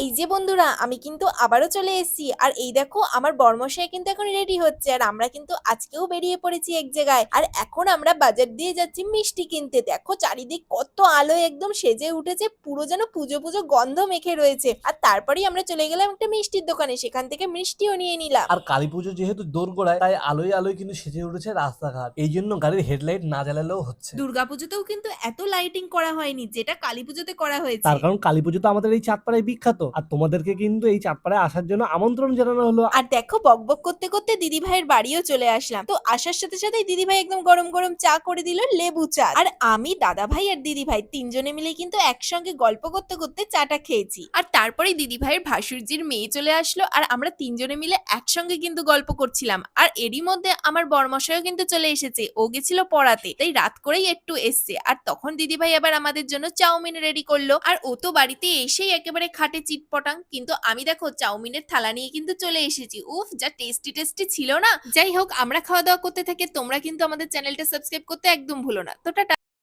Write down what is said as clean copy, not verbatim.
এই যে বন্ধুরা, আমি কিন্তু আবারও চলে এসেছি। আর এই দেখো, আমার বরমশাই কিন্তু এখন রেডি হচ্ছে, আর আমরা কিন্তু আজকেও বেরিয়ে পড়েছি এক জায়গায়। আর এখন আমরা বাজার দিয়ে যাচ্ছি মিষ্টি কিনতে। দেখো চারিদিক কত আলোয় একদম সেজে উঠেছে, পুরো যেন পুজো পুজো গন্ধ মেখে রয়েছে। আর তারপরেই আমরা চলে গেলাম একটা মিষ্টির দোকানে, সেখান থেকে মিষ্টিও নিয়ে নিলাম। আর কালীপুজো যেহেতু দোরগোড়ায়, তাই আলোয় আলোয় কিন্তু সেজে উঠেছে রাস্তাঘাট। এই জন্য গাড়ির হেডলাইট না জ্বালালেও হচ্ছে। দুর্গাপুজোতেও কিন্তু এত লাইটিং করা হয়নি যেটা কালীপুজোতে করা হয়েছে। তার কারণ কালীপুজো তো আমাদের এই চাঁদপাড়ায় বিখ্যাত, আর তোমাদেরকে কিন্তু এই চাঁদপাড়ায় আসার জন্য আমন্ত্রণ জানানো হলো। আর দেখো, বকবক করতে করতে দিদি ভাইয়ের বাড়িও চলে আসলাম। তো আসার সাথে সাথেই দিদি ভাই একদম গরম গরম চা করে দিল, লেবু চা। আর আমি, দাদা ভাই আর দিদি ভাই তিনজনে মিলে কিন্তু একসঙ্গে গল্প করতে করতে চাটা খেয়েছি। আর তারপরে দিদি ভাইয়ের ভাসুরজির মেয়ে চলে আসলো, আর আমরা তিনজনে মিলে একসঙ্গে কিন্তু গল্প করছিলাম। আর এরই মধ্যে আমার বরমশাইও কিন্তু চলে এসেছে, ও গেছিল পড়াতে, তাই রাত করেই একটু এসছে। আর তখন দিদি ভাই আবার আমাদের জন্য চাউমিন রেডি করলো। আর ও তো বাড়িতে এসেই একেবারে খাটে চিটপটাং, কিন্তু আমি দেখো চাউমিনের থালা নিয়ে কিন্তু চলে এসেছি। উফ, যা টেস্টি টেস্টি ছিল না। যাই হোক, আমরা খাওয়া দাওয়া করতে থাকি, তোমরা কিন্তু আমাদের চ্যানেলটা সাবস্ক্রাইব করতে একদম ভুলো না। তো টাটা।